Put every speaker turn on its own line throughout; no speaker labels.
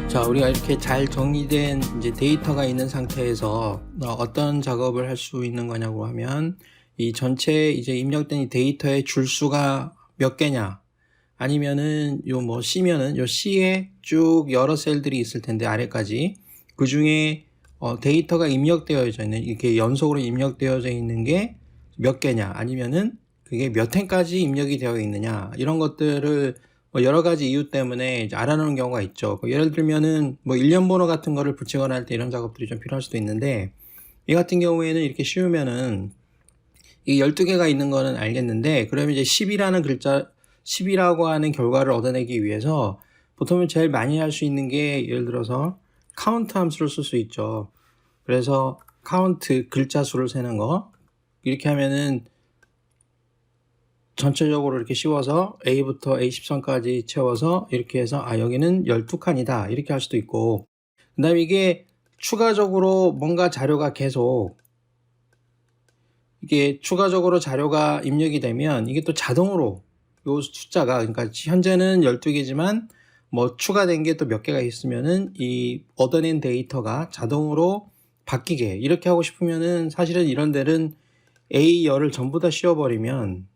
자, 우리가 이렇게 잘 정리된 이제 데이터가 있는 상태에서 어떤 작업을 할 수 있는 거냐고 하면, 이 전체 이제 입력된 이 데이터의 줄수가 몇 개냐, 아니면은 요 뭐 C면은 요 C에 쭉 여러 셀들이 있을 텐데 아래까지 그 중에 데이터가 입력되어져 있는, 이렇게 연속으로 입력되어져 있는 게 몇 개냐, 아니면은 그게 몇 행까지 입력이 되어 있느냐, 이런 것들을 여러 가지 이유 때문에 이제 알아놓는 경우가 있죠. 예를 들면은 뭐 일련 번호 같은 거를 붙이거나 할 때 이런 작업들이 좀 필요할 수도 있는데, 이 같은 경우에는 이렇게 쉬우면은 이 12개가 있는 거는 알겠는데, 그러면 이제 10이라는 글자, 10이라고 하는 결과를 얻어내기 위해서 보통은 제일 많이 할 수 있는 게, 예를 들어서 카운트 함수를 쓸 수 있죠. 그래서 카운트, 글자 수를 세는 거, 이렇게 하면은 전체적으로 이렇게 씌워서 A부터 A13까지 채워서 이렇게 해서 여기는 12칸이다 이렇게 할 수도 있고, 그 다음에 이게 추가적으로 뭔가 자료가 계속 이게 추가적으로 자료가 입력이 되면 이게 또 자동으로 요 숫자가, 그러니까 현재는 12개지만 뭐 추가된 게 또 몇 개가 있으면은 이 얻어낸 데이터가 자동으로 바뀌게, 이렇게 하고 싶으면은 사실은 이런 데는 A열을 전부 다 씌워버리면,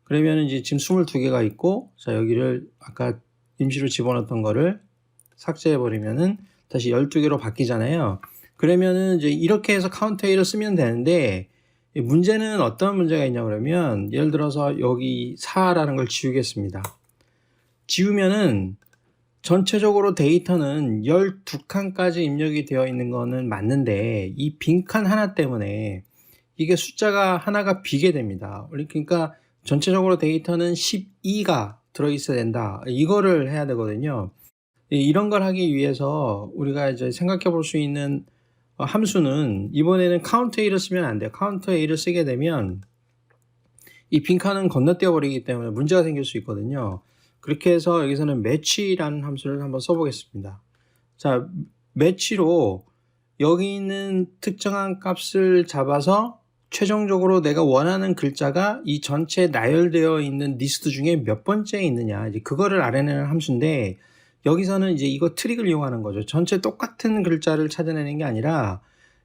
그러면 이제 지금 22개가 있고, 자, 여기를 아까 임시로 집어넣었던 거를 삭제해버리면은 다시 12개로 바뀌잖아요. 그러면은 이제 이렇게 해서 카운트 A를 쓰면 되는데, 문제는 어떤 문제가 있냐 그러면, 예를 들어서 여기 4라는 걸 지우겠습니다. 지우면은 전체적으로 데이터는 12칸까지 입력이 되어 있는 거는 맞는데, 이 빈칸 하나 때문에 이게 숫자가 하나가 비게 됩니다. 그러니까 전체적으로 데이터는 12가 들어있어야 된다, 이거를 해야 되거든요. 이런 걸 하기 위해서 우리가 이제 생각해 볼 수 있는 함수는, 이번에는 카운트 A를 쓰면 안 돼요. 카운트 A를 쓰게 되면 이 빈칸은 건너뛰어 버리기 때문에 문제가 생길 수 있거든요. 그렇게 해서 여기서는 match라는 함수를 한번 써보겠습니다. 자, match로 여기 있는 특정한 값을 잡아서 최종적으로 내가 원하는 글자가 이 전체 나열되어 있는 리스트 중에 몇 번째에 있느냐, 이제 그거를 알아내는 함수인데, 여기서는 이제 이거 트릭을 이용하는 거죠. 전체 똑같은 글자를 찾아내는 게 아니라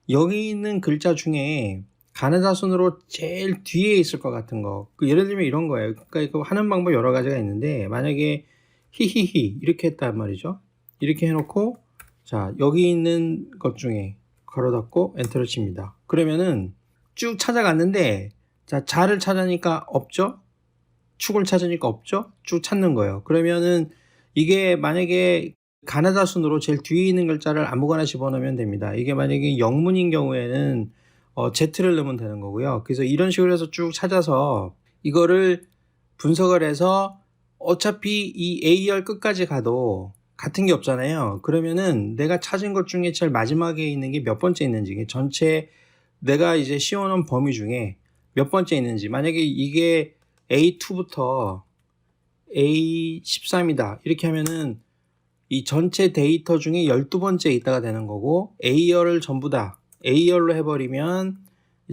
여기 있는 글자 중에 가나다순으로 제일 뒤에 있을 것 같은 거, 예를 들면 이런 거예요. 그러니까 이거 하는 방법 여러 가지가 있는데, 만약에 히히히 이렇게 했단 말이죠. 이렇게 해놓고, 자, 여기 있는 것 중에 걸어 닫고 엔터를 칩니다. 그러면은 쭉 찾아갔는데, 자, 자를 찾으니까 없죠? 축을 찾으니까 없죠? 쭉 찾는 거예요. 그러면은 이게 만약에 가나다 순으로 제일 뒤에 있는 글자를 아무거나 집어넣으면 됩니다. 이게 만약에 영문인 경우에는 Z를 넣으면 되는 거고요. 그래서 이런 식으로 해서 쭉 찾아서 이거를 분석을 해서, 어차피 이 A열 끝까지 가도 같은 게 없잖아요. 그러면은 내가 찾은 것 중에 제일 마지막에 있는 게 몇 번째 있는지, 전체 내가 이제 씌워놓은 범위 중에 몇 번째 있는지, 만약에 이게 A2부터 A13이다 이렇게 하면은 이 전체 데이터 중에 12번째 있다가 되는 거고, A열을 전부 다 A열로 해버리면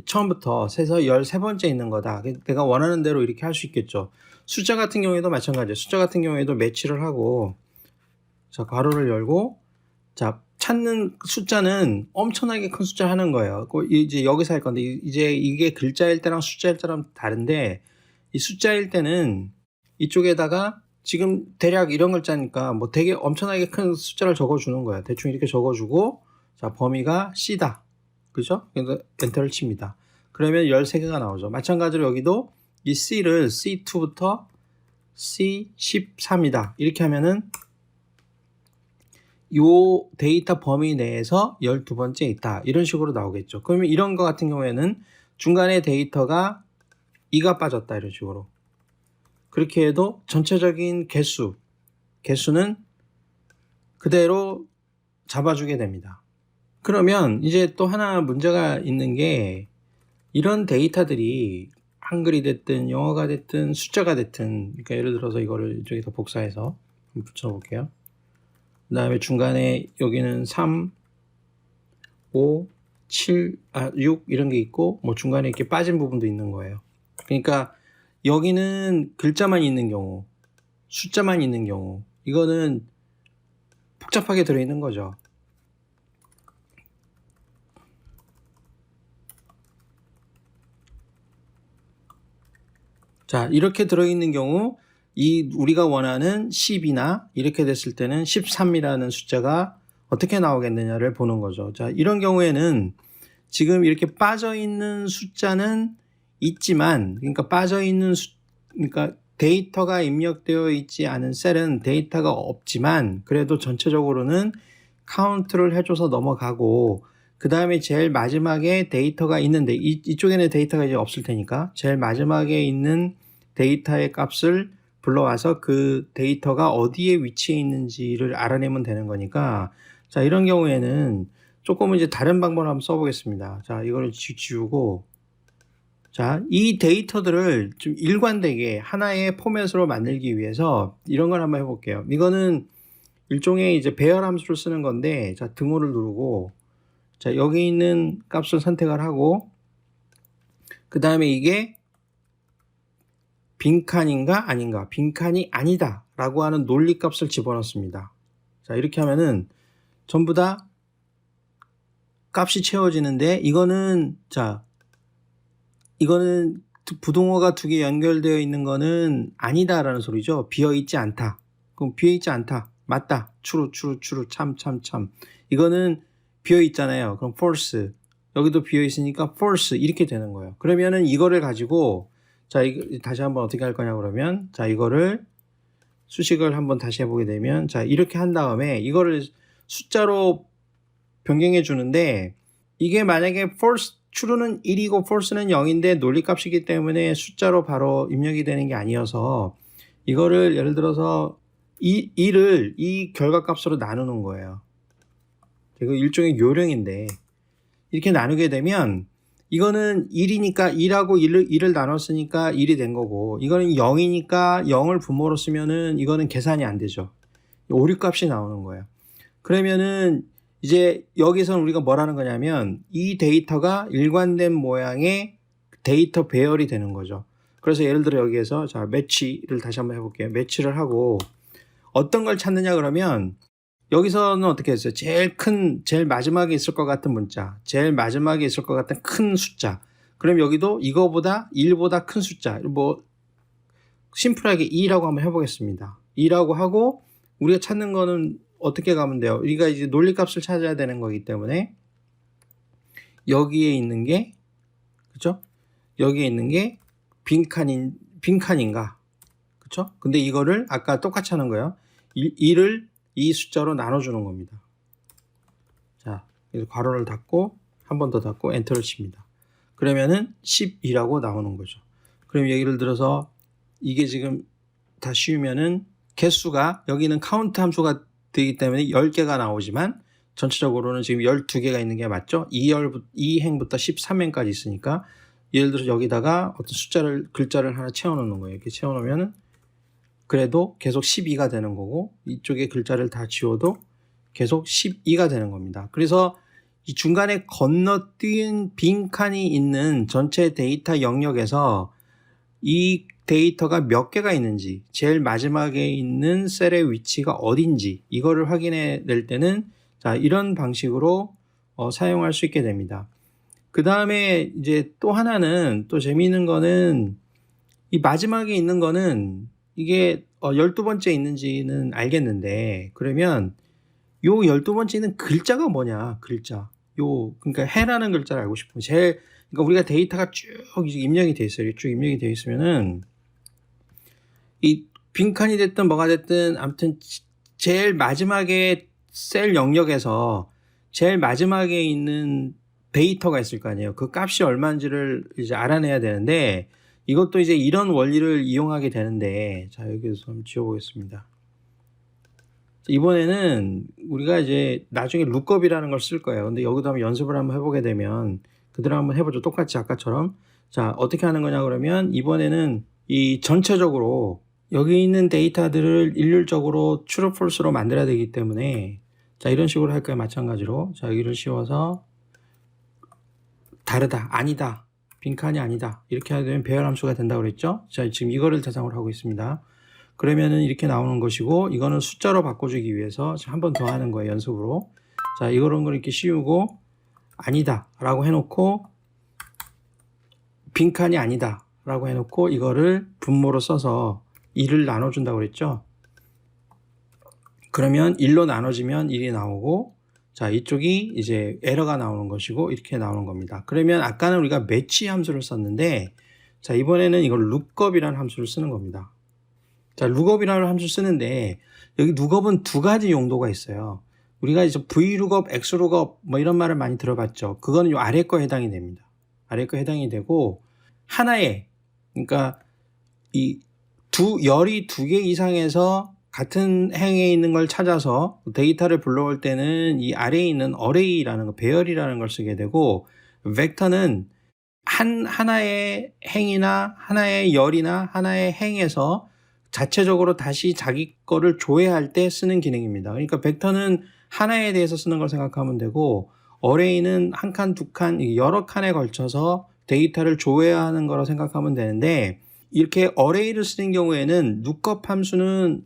처음부터 세서 13번째 있는 거다. 내가 원하는 대로 이렇게 할 수 있겠죠. 숫자 같은 경우에도 마찬가지예요. 숫자 같은 경우에도 매치를 하고, 자, 괄호를 열고, 자, 찾는 숫자는 엄청나게 큰 숫자 하는 거예요. 이제 여기서 할 건데, 이제 이게 글자일 때랑 숫자일 때랑 다른데, 이 숫자일 때는 이쪽에다가 지금 대략 이런 글자니까 뭐 되게 엄청나게 큰 숫자를 적어주는 거야. 대충 이렇게 적어주고, 자, 범위가 C다. 그죠? 그래서 엔터를 칩니다. 그러면 13개가 나오죠. 마찬가지로 여기도 이 C를 C2부터 C13이다. 이렇게 하면은 요 데이터 범위 내에서 12번째 있다, 이런 식으로 나오겠죠. 그러면 이런 거 같은 경우에는 중간에 데이터가 2가 빠졌다, 이런 식으로. 그렇게 해도 전체적인 개수는 그대로 잡아주게 됩니다. 그러면 이제 또 하나 문제가 있는 게, 이런 데이터들이 한글이 됐든 영어가 됐든 숫자가 됐든, 그러니까 예를 들어서 이거를 이쪽에다 복사해서 한번 붙여볼게요. 그 다음에 중간에 여기는 3, 5, 7, 6 이런 게 있고, 뭐 중간에 이렇게 빠진 부분도 있는 거예요. 그러니까 여기는 글자만 있는 경우, 숫자만 있는 경우, 이거는 복잡하게 들어있는 거죠. 자, 이렇게 들어있는 경우 우리가 원하는 10이나 이렇게 됐을 때는 13이라는 숫자가 어떻게 나오겠느냐를 보는 거죠. 자, 이런 경우에는 지금 이렇게 빠져있는 숫자는 있지만, 그러니까 그러니까 데이터가 입력되어 있지 않은 셀은 데이터가 없지만 그래도 전체적으로는 카운트를 해줘서 넘어가고, 그 다음에 제일 마지막에 데이터가 있는데 이쪽에는 데이터가 이제 없을 테니까 제일 마지막에 있는 데이터의 값을 불러와서 그 데이터가 어디에 위치해 있는지를 알아내면 되는 거니까, 자, 이런 경우에는 조금은 이제 다른 방법을 한번 써보겠습니다. 자, 이거를 지우고, 자, 이 데이터들을 좀 일관되게 하나의 포맷으로 만들기 위해서 이런 걸 한번 해볼게요. 이거는 일종의 이제 배열 함수를 쓰는 건데, 자, 등호를 누르고, 자, 여기 있는 값을 선택을 하고, 그 다음에 이게 빈칸인가 아닌가, 빈칸이 아니다 라고 하는 논리값을 집어넣습니다. 자, 이렇게 하면은 전부 다 값이 채워지는데, 이거는 부등호가 두 개 연결되어 있는 거는 아니다 라는 소리죠. 비어있지 않다. 그럼 비어있지 않다, 맞다, true, 참. 이거는 비어있잖아요. 그럼 false. 여기도 비어있으니까 false 이렇게 되는 거예요. 그러면은 이거를 가지고, 자, 다시 한번 어떻게 할 거냐 그러면, 자, 이거를 수식을 한번 다시 해보게 되면, 자, 이렇게 한 다음에 이거를 숫자로 변경해 주는데, 이게 만약에 true는 1이고 false는 0인데 논리값이기 때문에 숫자로 바로 입력이 되는 게 아니어서, 이거를 예를 들어서 이 결과값으로 나누는 거예요. 이거 일종의 요령인데, 이렇게 나누게 되면 이거는 1이니까 1하고 1을 나눴으니까 1이 된 거고, 이거는 0이니까 0을 분모로 쓰면은 이거는 계산이 안 되죠. 오류값이 나오는 거예요. 그러면은 이제 여기서는 우리가 뭐라는 거냐면, 이 데이터가 일관된 모양의 데이터 배열이 되는 거죠. 그래서 예를 들어 여기에서, 자, 매치를 다시 한번 해볼게요. 매치를 하고 어떤 걸 찾느냐 그러면, 여기서는 어떻게 했어요? 제일 마지막에 있을 것 같은 문자, 제일 마지막에 있을 것 같은 큰 숫자. 그럼 여기도 이거보다 1보다 큰 숫자, 뭐 심플하게 2라고 한번 해보겠습니다. 2라고 하고, 우리가 찾는 거는 어떻게 가면 돼요? 우리가 이제 논리값을 찾아야 되는 거기 때문에 여기에 있는 게, 그죠? 여기에 있는 게 빈칸인가, 그죠? 근데 이거를 아까 똑같이 하는 거예요. 1을 이 숫자로 나눠주는 겁니다. 자, 그래서 괄호를 닫고 한 번 더 닫고 엔터를 칩니다. 그러면은 12라고 나오는 거죠. 그럼 예를 들어서 이게 지금 다 씌우면은 개수가, 여기는 카운트 함수가 되기 때문에 10개가 나오지만 전체적으로는 지금 12개가 있는 게 맞죠? 2행부터 13행까지 있으니까, 예를 들어서 여기다가 어떤 글자를 하나 채워놓는 거예요. 이렇게 채워놓으면은 그래도 계속 12가 되는 거고, 이쪽에 글자를 다 지워도 계속 12가 되는 겁니다. 그래서 이 중간에 건너뛴 빈칸이 있는 전체 데이터 영역에서 이 데이터가 몇 개가 있는지, 제일 마지막에 있는 셀의 위치가 어딘지, 이거를 확인해 낼 때는, 자, 이런 방식으로 사용할 수 있게 됩니다. 그 다음에 이제 또 하나는, 또 재미있는 거는, 이 마지막에 있는 거는 이게 12번째 있는지는 알겠는데, 그러면 요 12번째는 글자가 뭐냐, 글자. 그러니까 해라는 글자를 알고 싶으면, 그러니까 우리가 데이터가 쭉 입력이 돼 있어요. 쭉 입력이 돼 있으면은, 이 빈칸이 됐든 뭐가 됐든 아무튼 제일 마지막에 셀 영역에서 제일 마지막에 있는 데이터가 있을 거 아니에요. 그 값이 얼마인지를 이제 알아내야 되는데, 이것도 이제 이런 원리를 이용하게 되는데, 자, 여기서 한번 지워보겠습니다. 이번에는 우리가 이제 나중에 룩업이라는 걸 쓸 거예요. 근데 여기도 한번 연습을 한번 해보게 되면, 그대로 한번 해보죠. 똑같이 아까처럼. 자, 어떻게 하는 거냐 그러면, 이번에는 이 전체적으로 여기 있는 데이터들을 일률적으로 true, false로 만들어야 되기 때문에, 자, 이런 식으로 할 거예요. 마찬가지로. 자, 여기를 씌워서 다르다, 아니다, 빈칸이 아니다. 이렇게 하게 되면 배열 함수가 된다고 그랬죠? 자, 지금 이거를 대상으로 하고 있습니다. 그러면은 이렇게 나오는 것이고, 이거는 숫자로 바꿔주기 위해서 한 번 더 하는 거예요, 연속으로. 자, 이런 걸 이렇게 씌우고, 아니다 라고 해놓고, 빈칸이 아니다 라고 해놓고, 이거를 분모로 써서 1을 나눠준다고 그랬죠? 그러면 1로 나눠지면 1이 나오고, 자, 이쪽이 이제 에러가 나오는 것이고, 이렇게 나오는 겁니다. 그러면 아까는 우리가 매치 함수를 썼는데, 자, 이번에는 이걸 lookup이라는 함수를 쓰는 겁니다. 자, lookup이라는 함수 쓰는데, 여기 lookup은 두 가지 용도가 있어요. 우리가 이제 VLOOKUP, XLOOKUP 뭐 이런 말을 많이 들어봤죠. 그거는 요 아래 거 해당이 됩니다. 아래 거 해당이 되고, 하나의, 그러니까 열이 두 개 이상에서 같은 행에 있는 걸 찾아서 데이터를 불러올 때는 이 아래에 있는 array라는 거, 배열이라는 걸 쓰게 되고, 벡터는 하나의 행이나 하나의 열이나 하나의 행에서 자체적으로 다시 자기 거를 조회할 때 쓰는 기능입니다. 그러니까 벡터는 하나에 대해서 쓰는 걸 생각하면 되고, array는 한 칸, 두 칸, 여러 칸에 걸쳐서 데이터를 조회하는 거라고 생각하면 되는데, 이렇게 array를 쓰는 경우에는 lookup 함수는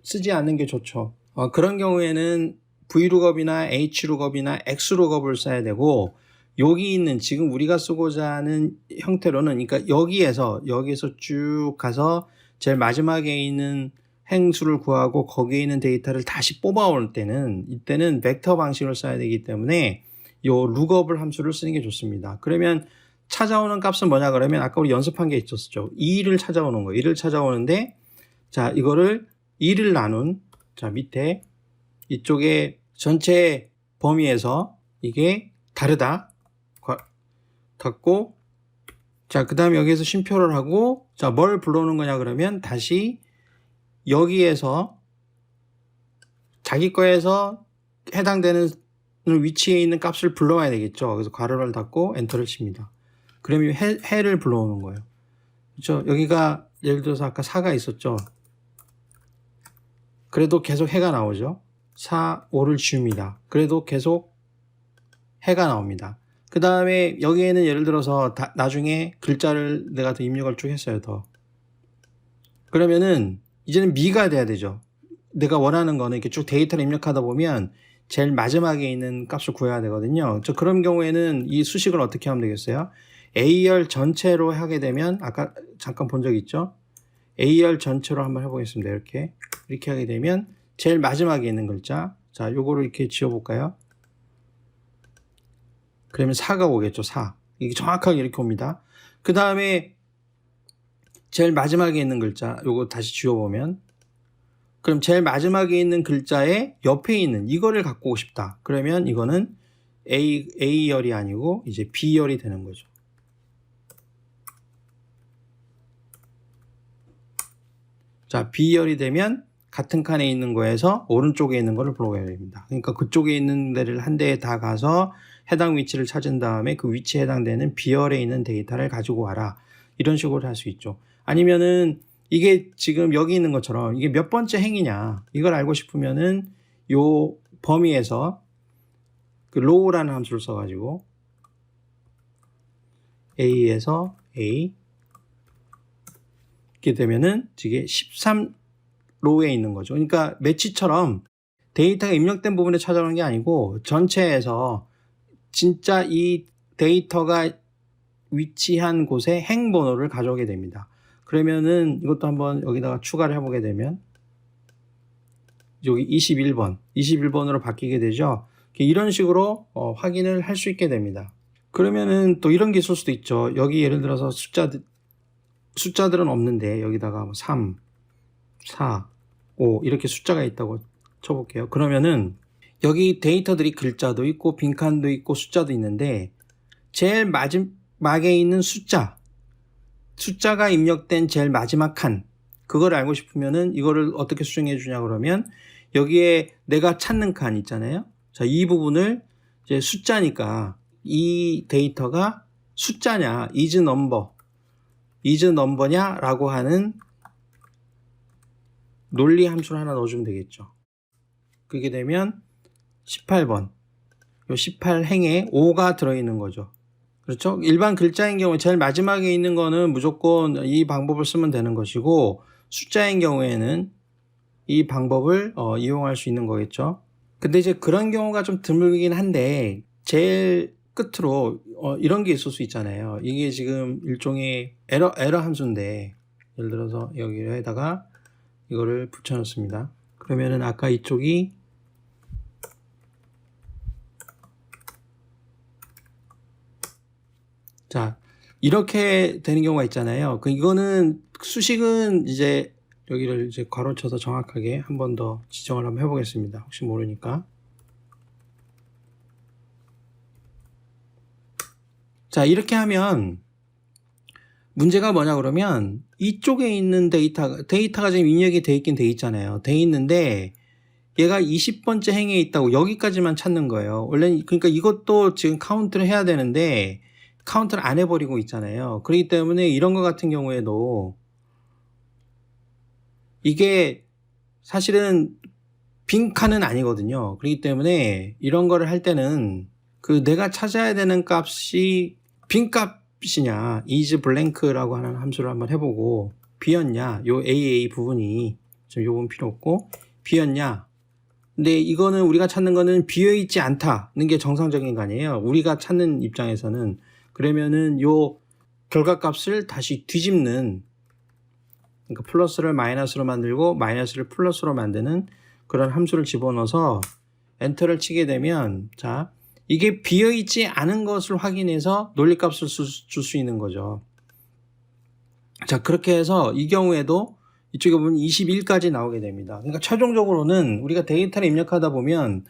쓰지 않는 게 좋죠. 그런 경우에는 VLOOKUP이나 HLOOKUP이나 XLOOKUP을 써야 되고, 여기 있는 지금 우리가 쓰고자 하는 형태로는, 그러니까 여기에서 쭉 가서 제일 마지막에 있는 행수를 구하고 거기에 있는 데이터를 다시 뽑아올 때는, 이때는 벡터 방식을 써야 되기 때문에 요 lookup을 함수를 쓰는 게 좋습니다. 그러면 찾아오는 값은 뭐냐 그러면 아까 우리 연습한 게 있었죠. 2를 찾아오는 거예요. 2를 찾아오는데, 자, 이거를 2를 나눈, 자, 밑에 이쪽에 전체 범위에서 이게 다르다 같고, 자, 그 다음에 여기에서 쉼표를 하고, 자, 뭘 불러오는 거냐 그러면 다시 여기에서 자기 거에서 해당되는 위치에 있는 값을 불러와야 되겠죠. 그래서 괄호를 닫고 엔터를 칩니다. 그러면 해를 불러오는 거예요. 그렇죠? 여기가 예를 들어서 아까 4가 있었죠. 그래도 계속 해가 나오죠. 4, 5를 지웁니다. 그래도 계속 해가 나옵니다. 그 다음에 여기에는 예를 들어서 나중에 글자를 내가 더 입력을 쭉 했어요. 더. 그러면은 이제는 미가 돼야 되죠. 내가 원하는 거는 이렇게 쭉 데이터를 입력하다 보면 제일 마지막에 있는 값을 구해야 되거든요. 그런 경우에는 이 수식을 어떻게 하면 되겠어요? A열 전체로 하게 되면, 아까 잠깐 본 적 있죠? A열 전체로 한번 해보겠습니다. 이렇게 하게 되면 제일 마지막에 있는 글자, 자, 요거를 이렇게 지워볼까요? 그러면 4가 오겠죠. 4. 이게 정확하게 이렇게 옵니다. 그 다음에 제일 마지막에 있는 글자, 요거 다시 지워보면, 그럼 제일 마지막에 있는 글자의 옆에 있는 이거를 갖고 오고 싶다. 그러면 이거는 A열이 아니고 이제 B열이 되는 거죠. 자, B열이 되면 같은 칸에 있는 거에서 오른쪽에 있는 거를 불러와야 됩니다. 그러니까 그쪽에 있는 데를 한 대에 다 가서 해당 위치를 찾은 다음에 그 위치에 해당되는 B열에 있는 데이터를 가지고 와라. 이런 식으로 할 수 있죠. 아니면은 이게 지금 여기 있는 것처럼 이게 몇 번째 행이냐 이걸 알고 싶으면은 요 범위에서 그 row라는 함수를 써가지고 A에서 A 이렇게 되면은 이게 13로에 있는 거죠. 그러니까 매치처럼 데이터가 입력된 부분에 찾아오는 게 아니고 전체에서 진짜 이 데이터가 위치한 곳에 행 번호를 가져오게 됩니다. 그러면은 이것도 한번 여기다가 추가를 해보게 되면 여기 21번으로 바뀌게 되죠. 이런 식으로 확인을 할 수 있게 됩니다. 그러면은 또 이런 게 있을 수도 있죠. 여기 예를 들어서 숫자들은 없는데 여기다가 3, 4, 5 이렇게 숫자가 있다고 쳐볼게요. 그러면은 여기 데이터들이 글자도 있고 빈칸도 있고 숫자도 있는데 제일 마지막에 있는 숫자가 입력된 제일 마지막 칸, 그걸 알고 싶으면은 이거를 어떻게 수정해 주냐 그러면 여기에 내가 찾는 칸 있잖아요. 자, 이 부분을 이제 숫자니까 이 데이터가 숫자냐, is number냐 라고 하는 논리 함수를 하나 넣어주면 되겠죠. 그렇게 되면 18번, 요 18행에 5가 들어있는 거죠. 그렇죠? 일반 글자인 경우에 제일 마지막에 있는 거는 무조건 이 방법을 쓰면 되는 것이고, 숫자인 경우에는 이 방법을 이용할 수 있는 거겠죠. 근데 이제 그런 경우가 좀 드물긴 한데, 제일 끝으로 이런 게 있을 수 있잖아요. 이게 지금 일종의 에러 함수인데, 예를 들어서 여기에다가 이거를 붙여놓습니다. 그러면은 아까 이쪽이 자, 이렇게 되는 경우가 있잖아요. 이거는 수식은 이제 여기를 이제 괄호쳐서 정확하게 한 번 더 지정을 한번 해보겠습니다. 혹시 모르니까. 자, 이렇게 하면 문제가 뭐냐 그러면 이쪽에 있는 데이터가 지금 입력이 돼 있긴 돼 있잖아요. 돼 있는데 얘가 20번째 행에 있다고 여기까지만 찾는 거예요. 원래 그러니까 이것도 지금 카운트를 해야 되는데 카운트를 안 해버리고 있잖아요. 그렇기 때문에 이런 거 같은 경우에도 이게 사실은 빈칸은 아니거든요. 그렇기 때문에 이런 거를 할 때는 그 내가 찾아야 되는 값이 빈 값이냐 is blank라고 하는 함수를 한번 해보고 비었냐 요 AA 부분이 좀 요 부분 필요 없고 비었냐. 근데 이거는 우리가 찾는 거는 비어있지 않다는 게 정상적인 거 아니에요. 우리가 찾는 입장에서는. 그러면은 요 결과값을 다시 뒤집는, 그러니까 플러스를 마이너스로 만들고 마이너스를 플러스로 만드는 그런 함수를 집어넣어서 엔터를 치게 되면 자, 이게 비어있지 않은 것을 확인해서 논리값을 줄 수 있는 거죠. 자, 그렇게 해서 이 경우에도 이쪽에 보면 21까지 나오게 됩니다. 그러니까 최종적으로는 우리가 데이터를 입력하다 보면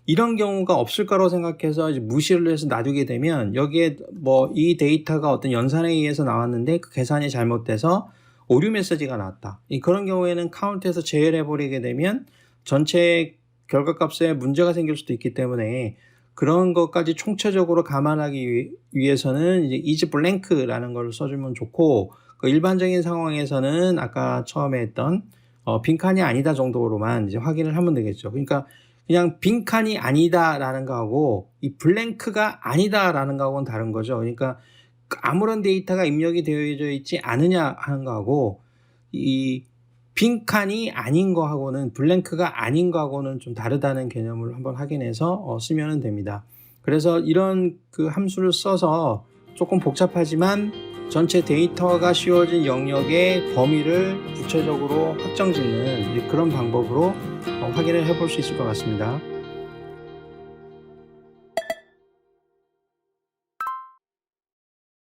이런 경우가 없을 거라고 생각해서 이제 무시를 해서 놔두게 되면 여기에 뭐 이 데이터가 어떤 연산에 의해서 나왔는데 그 계산이 잘못돼서 오류 메시지가 나왔다. 그런 경우에는 카운트에서 제외를 해버리게 되면 전체 결과값에 문제가 생길 수도 있기 때문에 그런 것까지 총체적으로 감안하기 위해서는 이제 is blank라는 걸 써주면 좋고, 그 일반적인 상황에서는 아까 처음에 했던 빈칸이 아니다 정도로만 이제 확인을 하면 되겠죠. 그러니까 그냥 빈칸이 아니다라는 거하고 이 블랭크가 아니다라는 거하고는 다른 거죠. 그러니까 아무런 데이터가 입력이 되어져 있지 않으냐 하는 거하고 이 빈칸이 아닌 거하고는 블랭크가 아닌 거하고는 좀 다르다는 개념을 한번 확인해서 쓰면 됩니다. 그래서 이런 그 함수를 써서 조금 복잡하지만 전체 데이터가 씌워진 영역의 범위를 구체적으로 확정짓는 그런 방법으로 확인을 해볼 수 있을 것 같습니다.